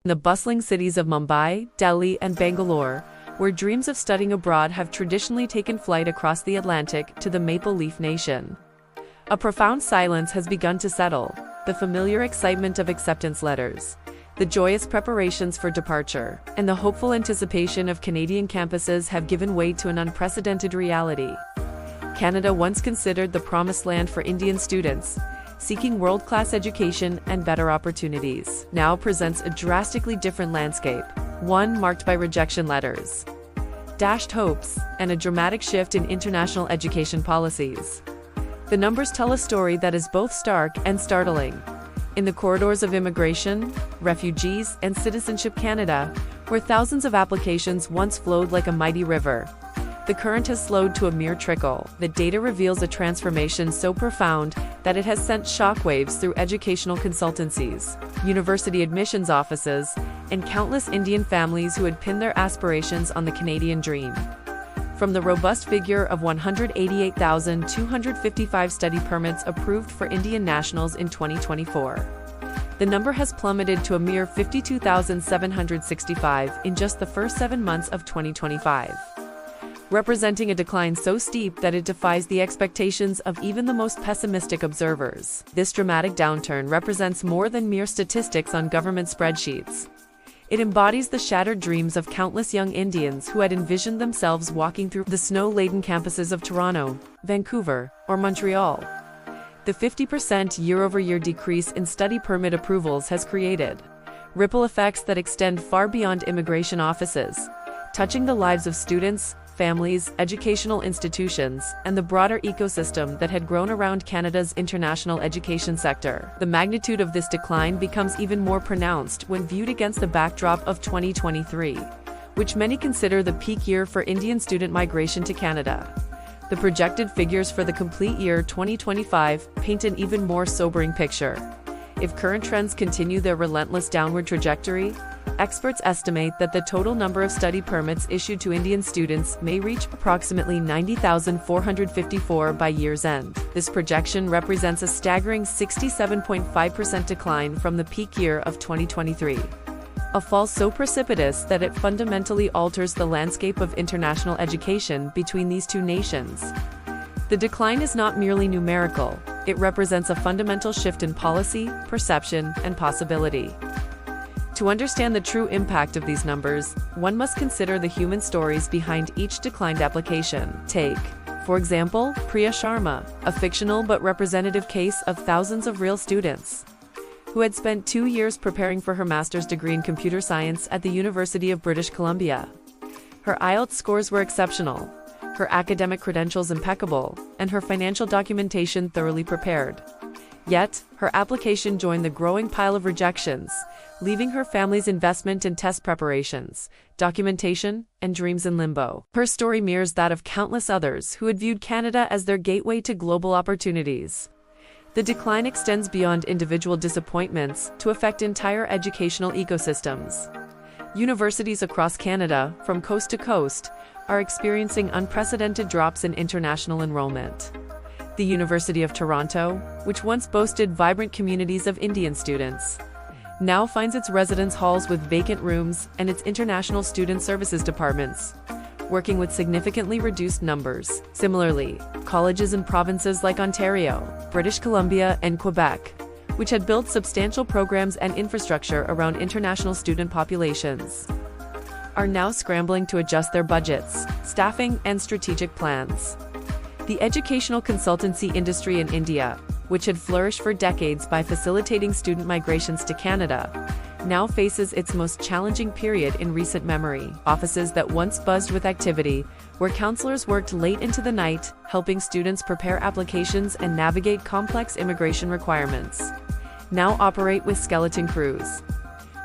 In the bustling cities of Mumbai, Delhi, and Bangalore, where dreams of studying abroad have traditionally taken flight across the Atlantic to the Maple Leaf Nation, a profound silence has begun to settle. The familiar excitement of acceptance letters, the joyous preparations for departure, and the hopeful anticipation of Canadian campuses have given way to an unprecedented reality. Canada, once considered the promised land for Indian students seeking world-class education and better opportunities, now presents a drastically different landscape, one marked by rejection letters, dashed hopes, and a dramatic shift in international education policies. The numbers tell a story that is both stark and startling. In the corridors of immigration, refugees, and Citizenship Canada, where thousands of applications once flowed like a mighty river, the current has slowed to a mere trickle. The data reveals a transformation so profound that it has sent shockwaves through educational consultancies, university admissions offices, and countless Indian families who had pinned their aspirations on the Canadian dream. From the robust figure of 188,255 study permits approved for Indian nationals in 2024, the number has plummeted to a mere 52,765 in just the first 7 months of 2025. Representing a decline so steep that it defies the expectations of even the most pessimistic observers. This dramatic downturn represents more than mere statistics on government spreadsheets. It embodies the shattered dreams of countless young Indians who had envisioned themselves walking through the snow-laden campuses of Toronto, Vancouver, or Montreal. The 50% year-over-year decrease in study permit approvals has created ripple effects that extend far beyond immigration offices, touching the lives of students, families, educational institutions, and the broader ecosystem that had grown around Canada's international education sector. The magnitude of this decline becomes even more pronounced when viewed against the backdrop of 2023, which many consider the peak year for Indian student migration to Canada. The projected figures for the complete year 2025 paint an even more sobering picture. If current trends continue their relentless downward trajectory, experts estimate that the total number of study permits issued to Indian students may reach approximately 90,454 by year's end. This projection represents a staggering 67.5% decline from the peak year of 2023. A fall so precipitous that it fundamentally alters the landscape of international education between these two nations. The decline is not merely numerical, it represents a fundamental shift in policy, perception, and possibility. To understand the true impact of these numbers, one must consider the human stories behind each declined application. Take, for example, Priya Sharma, a fictional but representative case of thousands of real students who had spent 2 years preparing for her master's degree in computer science at the University of British Columbia. Her IELTS scores were exceptional, her academic credentials impeccable, and her financial documentation thoroughly prepared. Yet, her application joined the growing pile of rejections, leaving her family's investment in test preparations, documentation, and dreams in limbo. Her story mirrors that of countless others who had viewed Canada as their gateway to global opportunities. The decline extends beyond individual disappointments to affect entire educational ecosystems. Universities across Canada, from coast to coast, are experiencing unprecedented drops in international enrollment. The University of Toronto, which once boasted vibrant communities of Indian students, now finds its residence halls with vacant rooms and its international student services departments working with significantly reduced numbers. Similarly, colleges in provinces like Ontario, British Columbia, and Quebec, which had built substantial programs and infrastructure around international student populations, are now scrambling to adjust their budgets, staffing, and strategic plans. The educational consultancy industry in India, which had flourished for decades by facilitating student migrations to Canada, now faces its most challenging period in recent memory. Offices that once buzzed with activity, where counselors worked late into the night, helping students prepare applications and navigate complex immigration requirements, now operate with skeleton crews.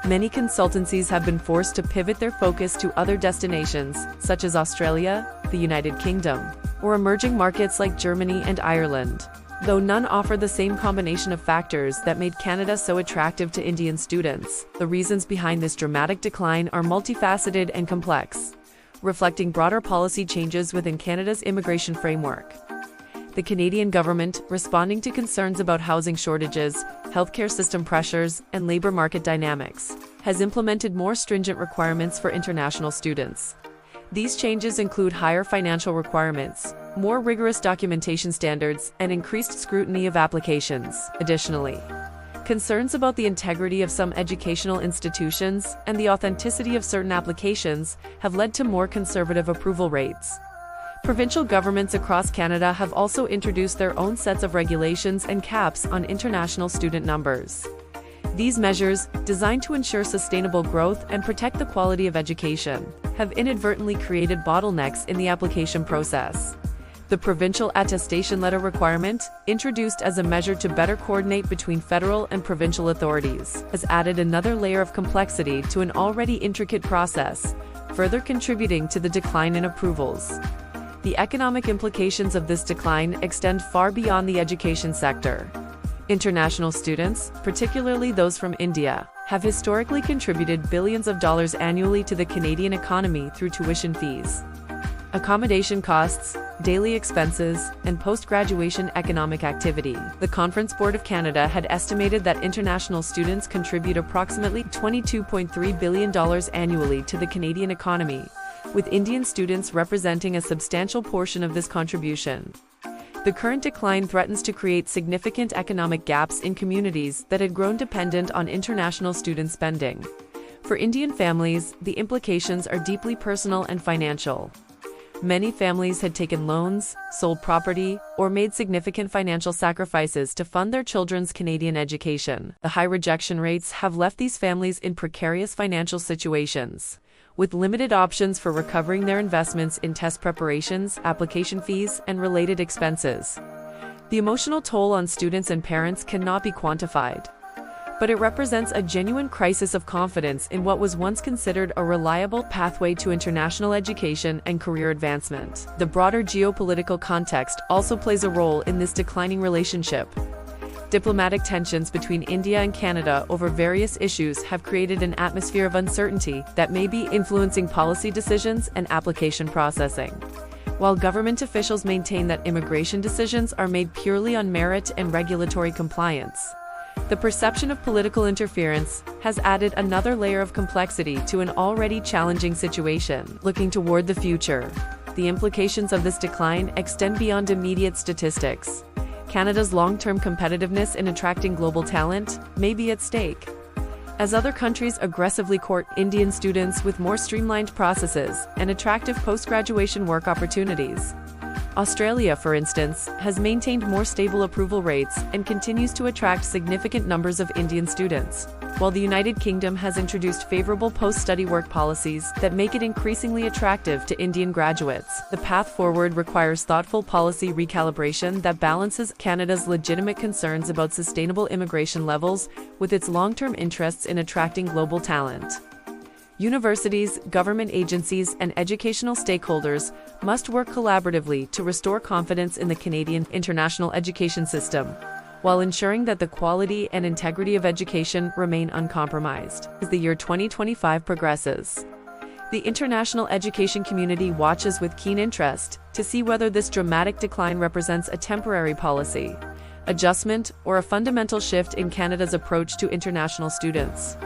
Many consultancies have been forced to pivot their focus to other destinations, such as Australia, the United Kingdom, or emerging markets like Germany and Ireland. Though none offer the same combination of factors that made Canada so attractive to Indian students, the reasons behind this dramatic decline are multifaceted and complex, reflecting broader policy changes within Canada's immigration framework. The Canadian government, responding to concerns about housing shortages, healthcare system pressures, and labor market dynamics, has implemented more stringent requirements for international students. These changes include higher financial requirements, more rigorous documentation standards, and increased scrutiny of applications. Additionally, concerns about the integrity of some educational institutions and the authenticity of certain applications have led to more conservative approval rates. Provincial governments across Canada have also introduced their own sets of regulations and caps on international student numbers. These measures, designed to ensure sustainable growth and protect the quality of education, have inadvertently created bottlenecks in the application process. The provincial attestation letter requirement, introduced as a measure to better coordinate between federal and provincial authorities, has added another layer of complexity to an already intricate process, further contributing to the decline in approvals. The economic implications of this decline extend far beyond the education sector. International students, particularly those from India, have historically contributed billions of dollars annually to the Canadian economy through tuition fees, accommodation costs, daily expenses, and post-graduation economic activity. The Conference Board of Canada had estimated that international students contribute approximately $22.3 billion annually to the Canadian economy, with Indian students representing a substantial portion of this contribution. The current decline threatens to create significant economic gaps in communities that had grown dependent on international student spending. For Indian families, the implications are deeply personal and financial. Many families had taken loans, sold property, or made significant financial sacrifices to fund their children's Canadian education. The high rejection rates have left these families in precarious financial situations, with limited options for recovering their investments in test preparations, application fees, and related expenses. The emotional toll on students and parents cannot be quantified, but it represents a genuine crisis of confidence in what was once considered a reliable pathway to international education and career advancement. The broader geopolitical context also plays a role in this declining relationship. Diplomatic tensions between India and Canada over various issues have created an atmosphere of uncertainty that may be influencing policy decisions and application processing. While government officials maintain that immigration decisions are made purely on merit and regulatory compliance, the perception of political interference has added another layer of complexity to an already challenging situation. Looking toward the future, the implications of this decline extend beyond immediate statistics. Canada's long-term competitiveness in attracting global talent may be at stake, as other countries aggressively court Indian students with more streamlined processes and attractive post-graduation work opportunities. Australia, for instance, has maintained more stable approval rates and continues to attract significant numbers of Indian students, while the United Kingdom has introduced favorable post-study work policies that make it increasingly attractive to Indian graduates. The path forward requires thoughtful policy recalibration that balances Canada's legitimate concerns about sustainable immigration levels with its long-term interests in attracting global talent. Universities, government agencies, and educational stakeholders must work collaboratively to restore confidence in the Canadian international education system, while ensuring that the quality and integrity of education remain uncompromised. As the year 2025 progresses, the international education community watches with keen interest to see whether this dramatic decline represents a temporary policy adjustment or a fundamental shift in Canada's approach to international students.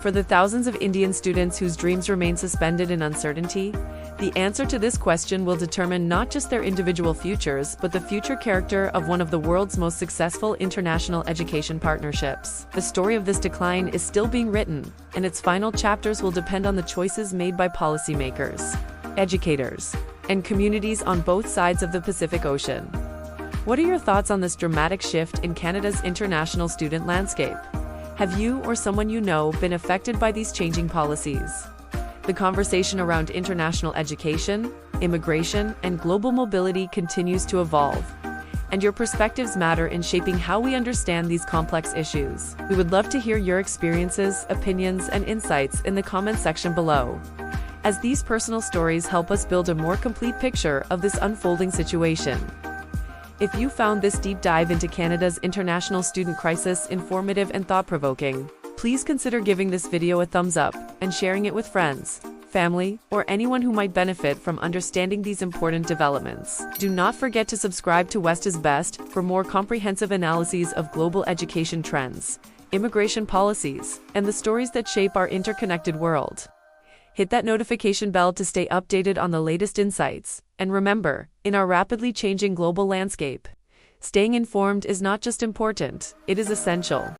For the thousands of Indian students whose dreams remain suspended in uncertainty, the answer to this question will determine not just their individual futures, but the future character of one of the world's most successful international education partnerships. The story of this decline is still being written, and its final chapters will depend on the choices made by policymakers, educators, and communities on both sides of the Pacific Ocean. What are your thoughts on this dramatic shift in Canada's international student landscape? Have you or someone you know been affected by these changing policies? The conversation around international education, immigration, and global mobility continues to evolve, and your perspectives matter in shaping how we understand these complex issues. We would love to hear your experiences, opinions, and insights in the comments section below, as these personal stories help us build a more complete picture of this unfolding situation. If you found this deep dive into Canada's international student crisis informative and thought-provoking, please consider giving this video a thumbs up and sharing it with friends, family, or anyone who might benefit from understanding these important developments. Do not forget to subscribe to West is Best for more comprehensive analyses of global education trends, immigration policies, and the stories that shape our interconnected world. Hit that notification bell to stay updated on the latest insights. And remember, in our rapidly changing global landscape, staying informed is not just important, it is essential.